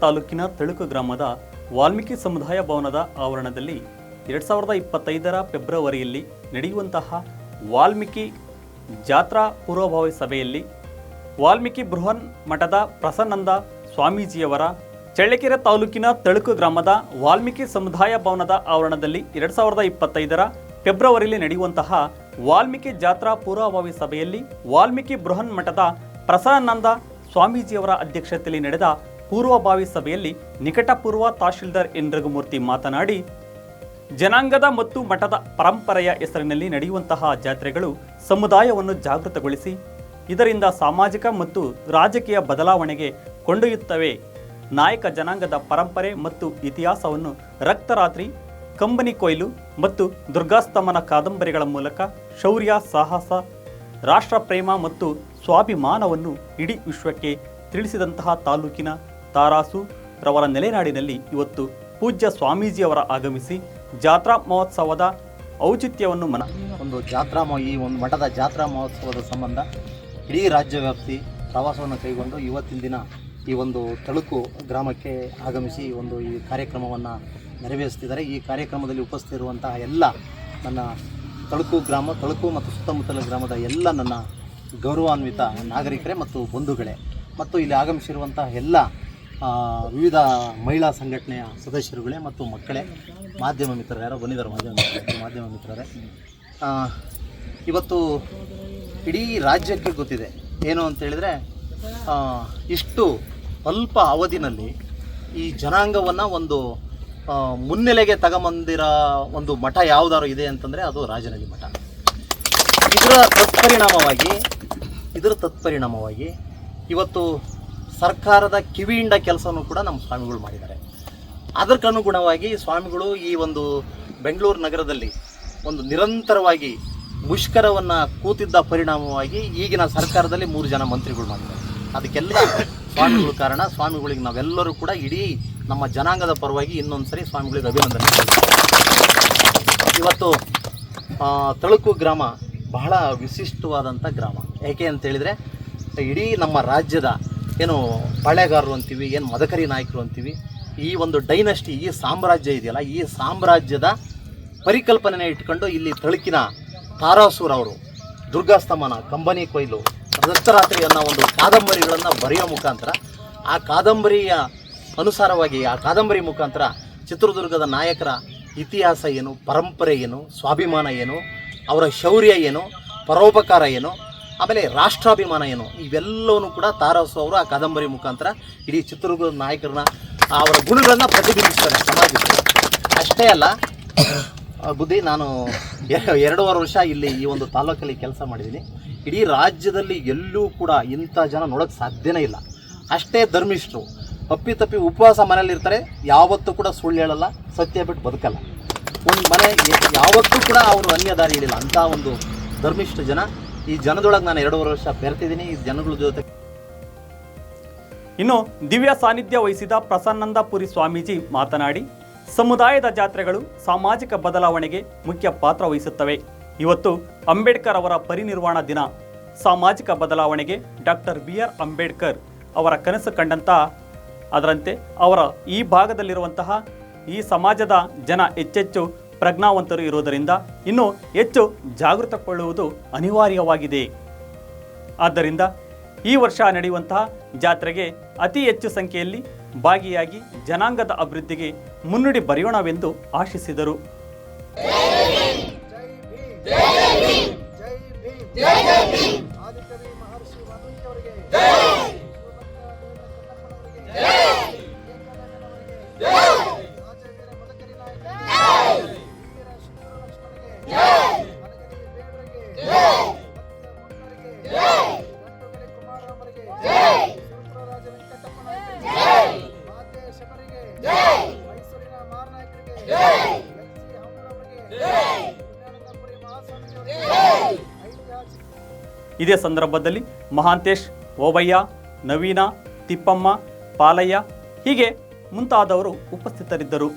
ತಾಲೂಕಿನ ತಳುಕು ಗ್ರಾಮದ ವಾಲ್ಮೀಕಿ ಸಮುದಾಯ ಭವನದ ಆವರಣದಲ್ಲಿ 2025ರ ಫೆಬ್ರವರಿಯಲ್ಲಿ ನಡೆಯುವಂತಹ ವಾಲ್ಮೀಕಿ ಜಾತ್ರಾ ಪೂರ್ವಭಾವಿ ಸಭೆಯಲ್ಲಿ ವಾಲ್ಮೀಕಿ ಬೃಹನ್ ಮಠದ ಪ್ರಸನ್ನಂದ ಸ್ವಾಮೀಜಿಯವರ ಚಳ್ಳಕೆರೆ ತಾಲೂಕಿನ ತಳುಕು ಗ್ರಾಮದ ವಾಲ್ಮೀಕಿ ಸಮುದಾಯ ಭವನದ ಆವರಣದಲ್ಲಿ 2025ರ ಫೆಬ್ರವರಿಯಲ್ಲಿ ನಡೆಯುವಂತಹ ವಾಲ್ಮೀಕಿ ಜಾತ್ರಾ ಪೂರ್ವಭಾವಿ ಸಭೆಯಲ್ಲಿ ವಾಲ್ಮೀಕಿ ಬೃಹನ್ ಮಠದ ಪ್ರಸನ್ನಾನಂದ ಸ್ವಾಮೀಜಿಯವರ ಅಧ್ಯಕ್ಷತೆಯಲ್ಲಿ ನಡೆದ ಪೂರ್ವಭಾವಿ ಸಭೆಯಲ್ಲಿ ನಿಕಟಪೂರ್ವ ತಹಶೀಲ್ದಾರ್ ಎನ್ ರಘುಮೂರ್ತಿ ಮಾತನಾಡಿ, ಜನಾಂಗದ ಮತ್ತು ಮಠದ ಪರಂಪರೆಯ ಹೆಸರಿನಲ್ಲಿ ನಡೆಯುವಂತಹ ಜಾತ್ರೆಗಳು ಸಮುದಾಯವನ್ನು ಜಾಗೃತಗೊಳಿಸಿ ಇದರಿಂದ ಸಾಮಾಜಿಕ ಮತ್ತು ರಾಜಕೀಯ ಬದಲಾವಣೆಗೆ ಕೊಂಡೊಯ್ಯುತ್ತವೆ. ನಾಯಕ ಜನಾಂಗದ ಪರಂಪರೆ ಮತ್ತು ಇತಿಹಾಸವನ್ನು ರಕ್ತರಾತ್ರಿ, ಕಂಬನಿ ಕೊಯ್ಲು ಮತ್ತು ದುರ್ಗಾಸ್ತಮನ ಕಾದಂಬರಿಗಳ ಮೂಲಕ ಶೌರ್ಯ, ಸಾಹಸ, ರಾಷ್ಟ್ರಪ್ರೇಮ ಮತ್ತು ಸ್ವಾಭಿಮಾನವನ್ನು ಇಡೀ ವಿಶ್ವಕ್ಕೆ ತಿಳಿಸಿದಂತಹ ತಾಲೂಕಿನ ತಾರಾಸು ರವರ ನೆಲೆನಾಡಿನಲ್ಲಿ ಇವತ್ತು ಪೂಜ್ಯ ಸ್ವಾಮೀಜಿಯವರ ಆಗಮಿಸಿ ಜಾತ್ರಾ ಮಹೋತ್ಸವದ ಔಚಿತ್ಯವನ್ನು ಒಂದು ಈ ಒಂದು ಮಠದ ಜಾತ್ರಾ ಮಹೋತ್ಸವದ ಸಂಬಂಧ ಇಡೀ ರಾಜ್ಯವ್ಯಾಪ್ತಿ ಪ್ರವಾಸವನ್ನು ಕೈಗೊಂಡು ಇವತ್ತಿನ ದಿನ ಈ ಒಂದು ತಳುಕು ಗ್ರಾಮಕ್ಕೆ ಆಗಮಿಸಿ ಈ ಕಾರ್ಯಕ್ರಮವನ್ನು ನೆರವೇರಿಸ್ತಿದ್ದಾರೆ. ಈ ಕಾರ್ಯಕ್ರಮದಲ್ಲಿ ಉಪಸ್ಥಿತಿರುವಂತಹ ಎಲ್ಲ ನನ್ನ ತಳುಕು ಮತ್ತು ಸುತ್ತಮುತ್ತಲ ಗ್ರಾಮದ ಎಲ್ಲ ನನ್ನ ಗೌರವಾನ್ವಿತ ನಾಗರಿಕರೇ ಮತ್ತು ಬಂಧುಗಳೇ ಮತ್ತು ಇಲ್ಲಿ ಆಗಮಿಸಿರುವಂತಹ ಎಲ್ಲ ವಿವಿಧ ಮಹಿಳಾ ಸಂಘಟನೆಯ ಸದಸ್ಯರುಗಳೇ ಮತ್ತು ಮಕ್ಕಳೇ, ಮಾಧ್ಯಮ ಮಿತ್ರರು ಯಾರೋ ಬಂದಿದ್ದಾರೆ, ಮಾಧ್ಯಮ ಮಿತ್ರರೇ, ಇವತ್ತು ಇಡೀ ರಾಜ್ಯಕ್ಕೆ ಗೊತ್ತಿದೆ ಏನು ಅಂತೇಳಿದರೆ ಇಷ್ಟು ಅಲ್ಪ ಅವಧಿನಲ್ಲಿ ಈ ಜನಾಂಗವನ್ನು ಒಂದು ಮುನ್ನೆಲೆಗೆ ತಗೊಂಬಂದಿರೋ ಒಂದು ಮಠ ಯಾವುದಾದ್ರು ಇದೆ ಅಂತಂದರೆ ಅದು ರಾಜನಹಳ್ಳಿ ಮಠ. ಇದರ ತತ್ಪರಿಣಾಮವಾಗಿ ಇವತ್ತು ಸರ್ಕಾರದ ಕಿವಿಯಿಂದ ಕೆಲಸವನ್ನು ಕೂಡ ನಮ್ಮ ಸ್ವಾಮಿಗಳು ಮಾಡಿದ್ದಾರೆ. ಅದಕ್ಕನುಗುಣವಾಗಿ ಸ್ವಾಮಿಗಳು ಈ ಒಂದು ಬೆಂಗಳೂರು ನಗರದಲ್ಲಿ ಒಂದು ನಿರಂತರವಾಗಿ ಮುಷ್ಕರವನ್ನು ಕೂತಿದ್ದ ಪರಿಣಾಮವಾಗಿ ಈಗಿನ ಸರ್ಕಾರದಲ್ಲಿ 3 ಜನ ಮಂತ್ರಿಗಳು ಮಾಡಿದ್ದಾರೆ. ಅದಕ್ಕೆಲ್ಲ ಸ್ವಾಮಿಗಳು ಕಾರಣ. ಸ್ವಾಮಿಗಳಿಗೆ ನಾವೆಲ್ಲರೂ ಕೂಡ ಇಡೀ ನಮ್ಮ ಜನಾಂಗದ ಪರವಾಗಿ ಇನ್ನೊಂದು ಸರಿ ಸ್ವಾಮಿಗಳಿಗೆ ಅಭಿನಂದನೆ. ಇವತ್ತು ತಳುಕು ಗ್ರಾಮ ಬಹಳ ವಿಶಿಷ್ಟವಾದಂಥ ಗ್ರಾಮ. ಏಕೆ ಅಂತೇಳಿದರೆ ಇಡೀ ನಮ್ಮ ರಾಜ್ಯದ ಏನು ಪಾಳೆಗಾರರು ಅಂತೀವಿ, ಏನು ಮದಕರಿ ನಾಯಕರು ಅಂತೀವಿ, ಈ ಒಂದು ಡೈನಸ್ಟಿ, ಈ ಸಾಮ್ರಾಜ್ಯ ಇದೆಯಲ್ಲ, ಈ ಸಾಮ್ರಾಜ್ಯದ ಪರಿಕಲ್ಪನೆ ಇಟ್ಕೊಂಡು ಇಲ್ಲಿ ತಳುಕಿನ ತಾರಾಸೂರವರು ದುರ್ಗಾಸ್ತಮನ, ಕಂಬನಿ ಕೊಯ್ಲು, ರಕ್ತರಾತ್ರಿ ಅನ್ನೋ ಒಂದು ಕಾದಂಬರಿಗಳನ್ನು ಬರೆಯೋ ಮುಖಾಂತರ ಆ ಕಾದಂಬರಿಯ ಅನುಸಾರವಾಗಿ ಆ ಕಾದಂಬರಿ ಮುಖಾಂತರ ಚಿತ್ರದುರ್ಗದ ನಾಯಕರ ಇತಿಹಾಸ ಏನು, ಪರಂಪರೆ ಏನು, ಸ್ವಾಭಿಮಾನ ಏನು, ಅವರ ಶೌರ್ಯ ಏನು, ಪರೋಪಕಾರ ಏನು, ಆಮೇಲೆ ರಾಷ್ಟ್ರಾಭಿಮಾನ ಏನು, ಇವೆಲ್ಲವೂ ಕೂಡ ತಾರಾಸು ಅವರು ಆ ಕಾದಂಬರಿ ಮುಖಾಂತರ ಇಡೀ ಚಿತ್ರದುರ್ಗದ ನಾಯಕರನ್ನ ಅವರ ಗುಣಗಳನ್ನು ಪ್ರತಿಬಿಂಬಿಸ್ತಾರೆ ಸಮಾಜಕ್ಕೆ. ಅಷ್ಟೇ ಅಲ್ಲ, ಬುದ್ಧಿ ನಾನು 2.5 ವರ್ಷ ಇಲ್ಲಿ ಈ ಒಂದು ತಾಲೂಕಲ್ಲಿ ಕೆಲಸ ಮಾಡಿದ್ದೀನಿ. ಇಡೀ ರಾಜ್ಯದಲ್ಲಿ ಎಲ್ಲೂ ಕೂಡ ಇಂಥ ಜನ ನೋಡೋಕ್ಕೆ ಸಾಧ್ಯನೇ ಇಲ್ಲ. ಅಷ್ಟೇ ಧರ್ಮಿಷ್ಠರು, ತಪ್ಪಿ ಉಪವಾಸ ಮನೇಲಿರ್ತಾರೆ, ಯಾವತ್ತೂ ಕೂಡ ಸುಳ್ಳು ಹೇಳಲ್ಲ, ಸತ್ಯ ಬಿಟ್ಟು ಬದುಕಲ್ಲ. ಒಂದು ಮನೆ ಯಾವತ್ತೂ ಕೂಡ ಅವರು ಅನ್ಯದಾರಿ ಇಳಿಲ್ಲ. ಅಂಥ ಒಂದು ಧರ್ಮಿಷ್ಠ ಜನ. ಈ ಜನದೊಳಗೆ ನಾನು 2.5 ವರ್ಷ ಬೆರೆತಿದ್ದೀನಿ ಈ ಜನಗಳ ಜೊತೆ. ಇನ್ನು ದಿವ್ಯ ಸಾನ್ನಿಧ್ಯ ವಹಿಸಿದ ಪ್ರಸನ್ನಾನಂದಪುರಿ ಸ್ವಾಮೀಜಿ ಮಾತನಾಡಿ, ಸಮುದಾಯದ ಜಾತ್ರೆಗಳು ಸಾಮಾಜಿಕ ಬದಲಾವಣೆಗೆ ಮುಖ್ಯ ಪಾತ್ರ ವಹಿಸುತ್ತವೆ. ಇವತ್ತು ಅಂಬೇಡ್ಕರ್ ಅವರ ಪರಿನಿರ್ವಾಣ ದಿನ. ಸಾಮಾಜಿಕ ಬದಲಾವಣೆಗೆ ಡಾಕ್ಟರ್ BR ಅಂಬೇಡ್ಕರ್ ಅವರ ಕನಸು ಕಂಡಂಥ ಅದರಂತೆ ಅವರ ಈ ಭಾಗದಲ್ಲಿರುವಂತಹ ಈ ಸಮಾಜದ ಜನ ಹೆಚ್ಚೆಚ್ಚು ಪ್ರಜ್ಞಾವಂತರು ಇರುವುದರಿಂದ ಇನ್ನೂ ಹೆಚ್ಚು ಜಾಗೃತಗೊಳ್ಳುವುದು ಅನಿವಾರ್ಯವಾಗಿದೆ. ಆದ್ದರಿಂದ ಈ ವರ್ಷ ನಡೆಯುವಂತಹ ಜಾತ್ರೆಗೆ ಅತಿ ಹೆಚ್ಚು ಸಂಖ್ಯೆಯಲ್ಲಿ ಭಾಗಿಯಾಗಿ ಜನಾಂಗದ ಅಭಿವೃದ್ಧಿಗೆ ಮುನ್ನುಡಿ ಬರೆಯೋಣವೆಂದು ಆಶಿಸಿದರು. ಇದೇ ಸಂದರ್ಭದಲ್ಲಿ ಮಹಾಂತೇಶ್, ಓಬಯ್ಯ, ನವೀನ, ತಿಪ್ಪಮ್ಮ, ಪಾಲಯ್ಯ ಹೀಗೆ ಮುಂತಾದವರು ಉಪಸ್ಥಿತರಿದ್ದರು.